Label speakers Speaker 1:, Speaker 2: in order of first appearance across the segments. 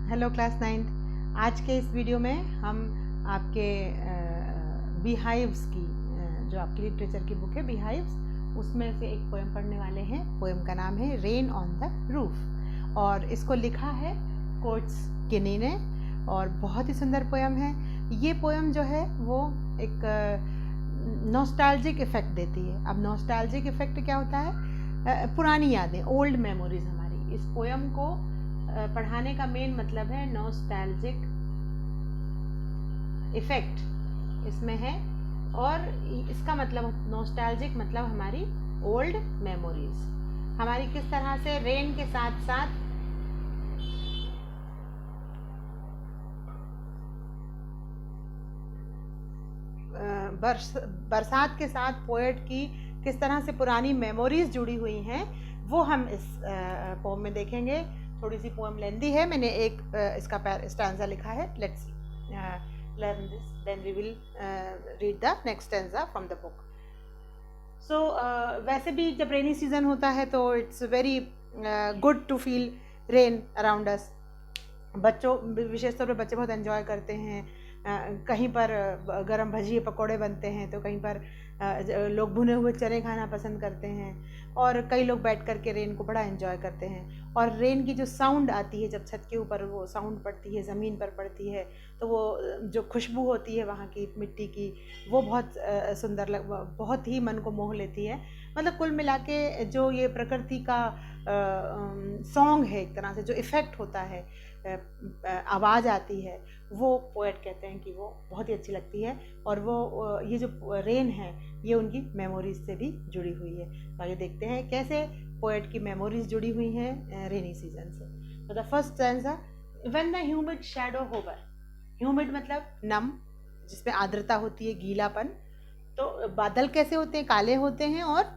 Speaker 1: Hello class 9th। आज के इस वीडियो में हम आपके बीहाइव्स की जो आपकी लिटरेचर की बुक है बीहाइव्स, उसमें से एक पोएम पढ़ने वाले हैं। पोएम का नाम है रेन ऑन द रूफ और इसको लिखा है कोट्स किनी ने और बहुत ही सुंदर पोएम है। ये पोएम जो है वो एक नॉस्टैल्जिक इफ़ेक्ट देती है। अब नॉस्टैल्जिक इफ़ेक्ट क्या होता है? पुरानी यादें, ओल्ड मेमोरीज हमारी। इस पोएम को पढ़ाने का मेन मतलब है नॉस्टैल्जिक इफ़ेक्ट इसमें है और इसका मतलब नॉस्टैल्जिक मतलब हमारी ओल्ड मेमोरीज, हमारी किस तरह से रेन के साथ साथ बरसात के साथ पोएट की किस तरह से पुरानी मेमोरीज जुड़ी हुई हैं, वो हम इस पोएम में देखेंगे। थोड़ी सी पोएम लेंदी है, मैंने एक इसका स्टैंजा लिखा है। Let's learn this, then we will read the next stanza from the book. So वैसे भी जब रेनी सीजन होता है तो it's very good to feel rain around us. बच्चों, विशेष तौर पर बच्चे बहुत एंजॉय करते हैं। कहीं पर गरम भजिए पकोड़े बनते हैं तो कहीं पर लोग भुने हुए चने खाना पसंद करते हैं और कई लोग बैठ कर के रेन को बड़ा एंजॉय करते हैं। और रेन की जो साउंड आती है जब छत के ऊपर वो साउंड पड़ती है, ज़मीन पर पड़ती है, तो वो जो खुशबू होती है वहाँ की मिट्टी की, वो बहुत सुंदर बहुत ही मन को मोह लेती है। मतलब कुल मिला के जो ये प्रकृति का सॉन्ग है, एक तरह से जो इफ़ेक्ट होता है, आवाज़ आती है, वो पोएट कहते हैं कि वो बहुत ही अच्छी लगती है। और वो ये जो रेन है ये उनकी मेमोरीज से भी जुड़ी हुई है। तो आइए देखते हैं कैसे पोएट की मेमोरीज जुड़ी हुई हैं रेनी सीजन से। तो the first stanza, when the humid shadow hover. Humid मतलब नम, जिसमें आर्द्रता होती है, गीलापन। तो बादल कैसे होते हैं? काले होते हैं। और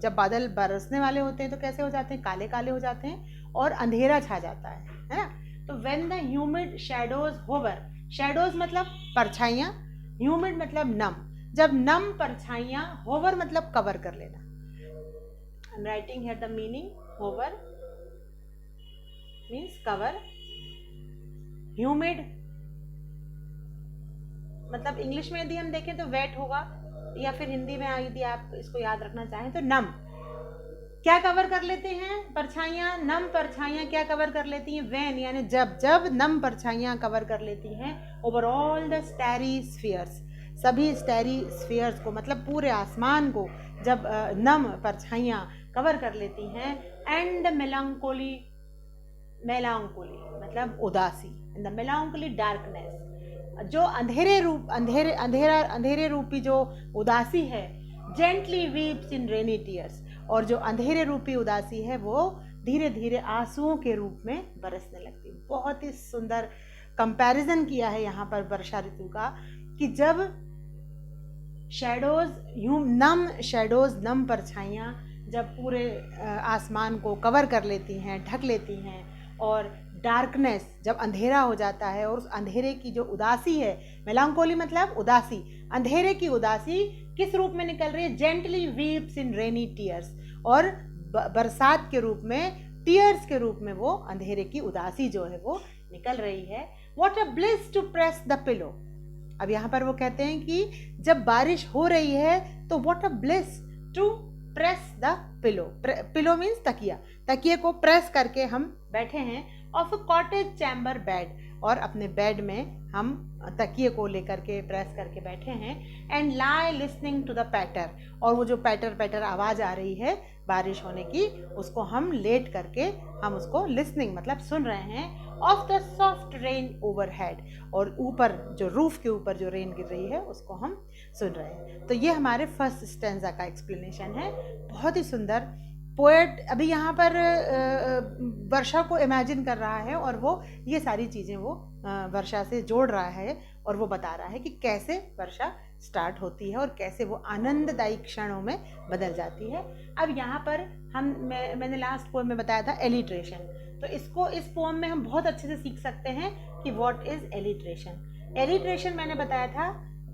Speaker 1: जब बादल बरसने वाले होते हैं तो कैसे हो जाते हैं? काले काले हो जाते हैं और अंधेरा छा जाता है ना। तो when the humid shadows hover, shadows मतलब परछाइयाँ, ह्यूमिड मतलब नम। जब नम परछाइयाँ, होवर मतलब कवर कर लेना। I am writing here the meaning. Hover means cover, humid मतलब इंग्लिश में यदि हम देखें तो वेट होगा, या फिर हिंदी में यदि आप इसको याद रखना चाहें तो नम। क्या कवर कर लेते हैं? परछाइयाँ। नम परछाइयाँ क्या कवर कर लेती हैं? वैन यानी जब जब नम परछाइयाँ कवर कर लेती हैं over all the starry spheres, सभी स्टैरी स्फीयर्स को मतलब पूरे आसमान को जब नम परछाइयाँ कवर कर लेती हैं। एंड मेलांकोली, मेलांकोली मतलब उदासी, इन द मेलांकोली डार्कनेस, जो अंधेरे रूपी जो उदासी है, जेंटली वीप्स इन रेनी टीयर्स, और जो अंधेरे रूपी उदासी है वो धीरे धीरे आंसुओं के रूप में बरसने लगती है। बहुत ही सुंदर कंपैरिजन किया है यहाँ पर वर्षा ऋतु का, कि जब शैडोज नम परछाइयाँ जब पूरे आसमान को कवर कर लेती हैं, ढक लेती हैं, और डार्कनेस जब अंधेरा हो जाता है और उस अंधेरे की जो उदासी है, मेलांकोली मतलब उदासी, अंधेरे की उदासी किस रूप में निकल रही है? जेंटली वीप्स इन रेनी टीयर्स, और बरसात के रूप में, टीयर्स के रूप में वो अंधेरे की उदासी जो है वो निकल रही है। What a bliss to press the pillow. अब यहाँ पर वो कहते हैं कि जब बारिश हो रही है तो what a bliss to press the pillow. Pillow means तकिया, तकिए को प्रेस करके हम बैठे हैं। Of a cottage chamber bed, और अपने बेड में हम तकिए को लेकर के प्रेस करके बैठे हैं। And lie listening to the patter, और वो जो पैटर पैटर आवाज़ आ रही है बारिश होने की, उसको हम लेट करके हम उसको लिसनिंग मतलब सुन रहे हैं। Of the soft rain overhead, और ऊपर जो रूफ के ऊपर जो रेन गिर रही है उसको हम सुन रहे हैं। तो ये हमारे फर्स्ट स्टैंजा का एक्सप्लेनेशन है। बहुत ही सुंदर। पोएट अभी यहाँ पर वर्षा को इमेजिन कर रहा है और वो ये सारी चीज़ें वो वर्षा से जोड़ रहा है और वो बता रहा है कि कैसे वर्षा स्टार्ट होती है और कैसे वो आनंददायी क्षणों में बदल जाती है। अब यहाँ पर मैंने लास्ट पोएम में बताया था एलिट्रेशन, तो इसको इस पोएम में हम बहुत अच्छे से सीख सकते हैं कि व्हाट इज़ एलिट्रेशन। एलिट्रेशन मैंने बताया था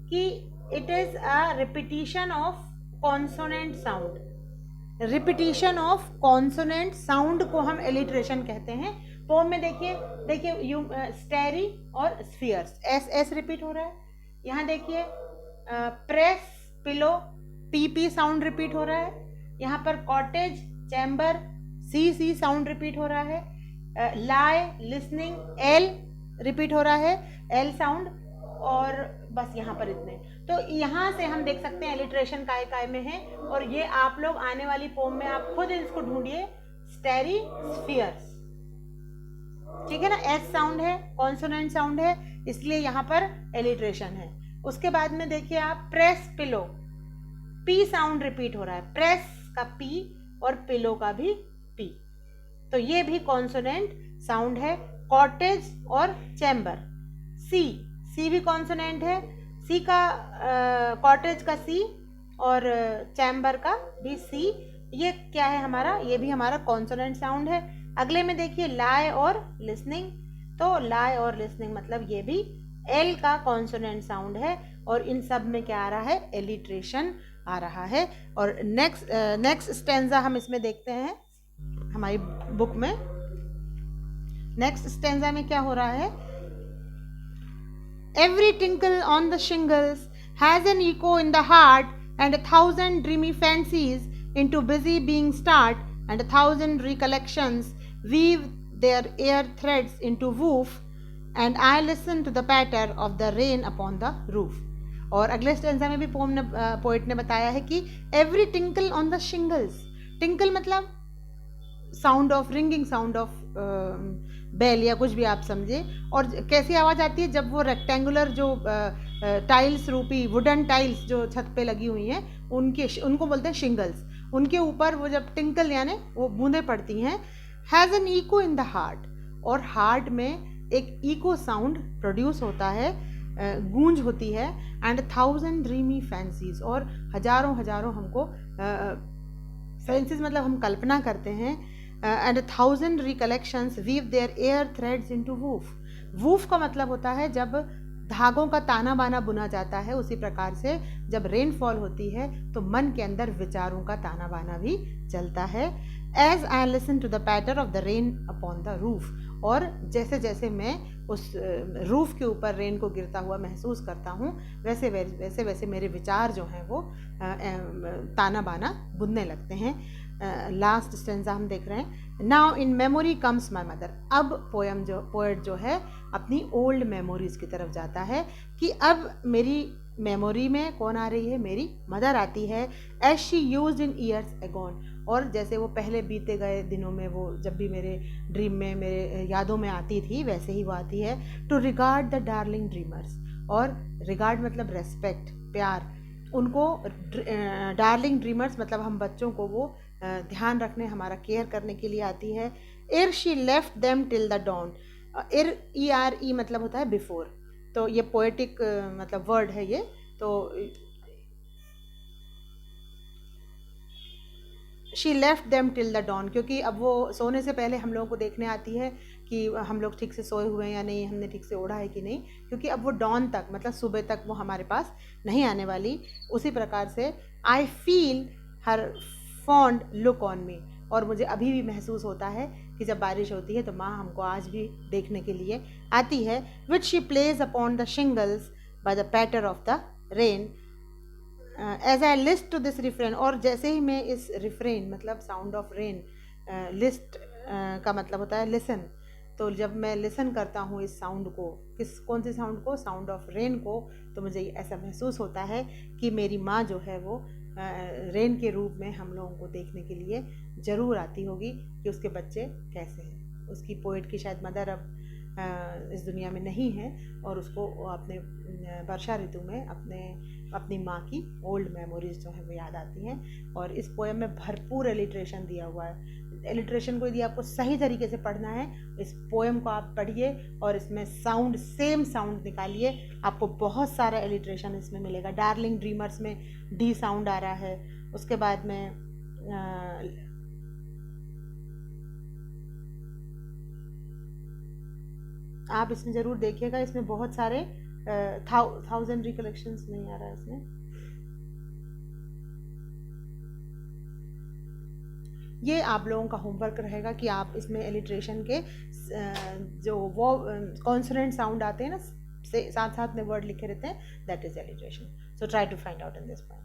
Speaker 1: कि it is a repetition of consonant sound. Repetition of consonant sound को हम एलिट्रेशन कहते हैं। पोम में देखिए देखिए यू स्टेरी और स्फीयर्स, एस एस रिपीट हो रहा है। यहाँ देखिए press, pillow, P P sound repeat हो रहा है। यहाँ पर कॉटेज, चैम्बर, सी सी साउंड रिपीट हो रहा है। लाई, लिसनिंग, एल रिपीट हो रहा है, एल साउंड। और बस यहाँ पर इतने। तो यहाँ से हम देख सकते हैं एलिट्रेशन काय काय में है। और ये आप लोग आने वाली पोम में आप खुद इसको ढूंढिए, स्टेरी स्फीयर्स, ठीक है ना। एस साउंड है, कॉन्सोनेंट साउंड है, इसलिए यहाँ पर एलिट्रेशन है। उसके बाद में देखिए आप press, pillow, P sound repeat हो रहा है, प्रेस का पी और पिलो का भी पी, तो ये भी कॉन्सोनेंट साउंड है। कॉटेज और चैम्बर, सी, सी भी कॉन्सोनेंट है, सी का कॉटेज का सी और चैम्बर का भी सी, ये क्या है हमारा, ये भी हमारा कॉन्सोनेंट साउंड है। अगले में देखिए लाई और लिसनिंग, तो लाई और लिसनिंग मतलब ये भी एल का कॉन्सोनेंट साउंड है। और इन सब में क्या आ रहा है, एलिट्रेशन आ रहा है। और नेक्स्ट स्टेंजा हम इसमें देखते हैं हमारी बुक में। नेक्स्ट स्टेंजा में क्या हो रहा है, every tinkle on the shingles has an echo in the heart and 1,000 dreamy fancies into busy being start and 1,000 recollections weave their air threads into woof and I listen to the patter of the rain upon the roof। और अगले stanza में भी poet ने बताया है कि every tinkle on the shingles, tinkle मतलब sound of ringing, sound of bell या कुछ भी आप समझे। और कैसी आवाज़ आती है जब वो रेक्टेंगुलर जो टाइल्स रूपी वुडन टाइल्स जो छत पे लगी हुई हैं उनको बोलते हैं शिंगल्स, उनके ऊपर वो जब टिंकल यानी वो बूंदें पड़ती हैं। Has an echo in the heart, और हार्ट में एक इको साउंड प्रोड्यूस होता है, गूंज होती है। एंड 1,000 ड्रीमी फैंसीज, और हजारों हजारों हमको फैंसीज मतलब हम कल्पना करते हैं। And 1,000 recollections weave their air threads into woof. Woof का मतलब होता है जब धागों का ताना बाना बुना जाता है, उसी प्रकार से जब रेनफॉल होती है तो मन के अंदर विचारों का ताना बाना भी चलता है। As I listen to the patter of the rain upon the roof, और जैसे जैसे मैं उस रूफ के ऊपर रेन को गिरता हुआ महसूस करता हूँ वैसे वैसे वैसे मेरे विचार जो हैं वो ताना बाना बुनने लगते हैं। लास्ट स्टेंजा हम देख रहे हैं, now in memory comes my mother. अब पोएट जो है अपनी ओल्ड मेमोरीज की तरफ जाता है कि अब मेरी मेमोरी में कौन आ रही है, मेरी मदर आती है। As she used in years agone, और जैसे वो पहले बीते गए दिनों में वो जब भी मेरे ड्रीम में मेरे यादों में आती थी वैसे ही वो आती है। To regard the darling dreamers, और रिगार्ड मतलब रेस्पेक्ट, प्यार, उनको डार्लिंग ड्रीमर्स मतलब हम बच्चों को वो ध्यान रखने, हमारा केयर करने के लिए आती है। Ere she left them till the dawn, ere E R E मतलब होता है बिफोर, तो ये पोएटिक मतलब वर्ड है ये। तो she left them till the dawn, क्योंकि अब वो सोने से पहले हम लोगों को देखने आती है कि हम लोग ठीक से सोए हुए हैं या नहीं, हमने ठीक से ओढ़ा है कि नहीं, क्योंकि अब वो डॉन तक मतलब सुबह तक वो हमारे पास नहीं आने वाली। उसी प्रकार से I feel her fond look on me, और मुझे अभी भी महसूस होता है कि जब बारिश होती है तो माँ हमको आज भी देखने के लिए आती है। Which she plays upon the shingles by the patter of the rain as I list to this refrain, और जैसे ही मैं इस रिफ्रेन मतलब साउंड ऑफ रेन, लिस्ट का मतलब होता है लिसन, तो जब मैं लिसन करता हूँ इस साउंड को, कौन से साउंड को, साउंड ऑफ रेन को, तो मुझे ऐसा महसूस होता है कि मेरी माँ जो है वो रेन के रूप में हम लोगों को देखने के लिए ज़रूर आती होगी कि उसके बच्चे कैसे हैं। उसकी पोएट की शायद मदर अब इस दुनिया में नहीं है, और उसको अपने वर्षा ऋतु में अपनी माँ की ओल्ड मेमोरीज जो है वो याद आती हैं। और इस पोएम में भरपूर एलिट्रेशन दिया हुआ है। एलिट्रेशन को यदि आपको सही तरीके से पढ़ना है, इस पोएम को आप पढ़िए और इसमें साउंड, सेम साउंड निकालिए, आपको बहुत सारा एलिट्रेशन इसमें मिलेगा। डार्लिंग ड्रीमर्स में डी साउंड आ रहा है, उसके बाद में आप इसमें ज़रूर देखिएगा, इसमें बहुत सारे 1,000 रिकलेक्शंस नहीं आ रहा है इसमें। ये आप लोगों का होमवर्क रहेगा कि आप इसमें एलिट्रेशन के जो वो कॉन्सोनेंट साउंड आते हैं ना, से साथ साथ में वर्ड लिखे रहते हैं, that is alliteration. So try to find out in this point.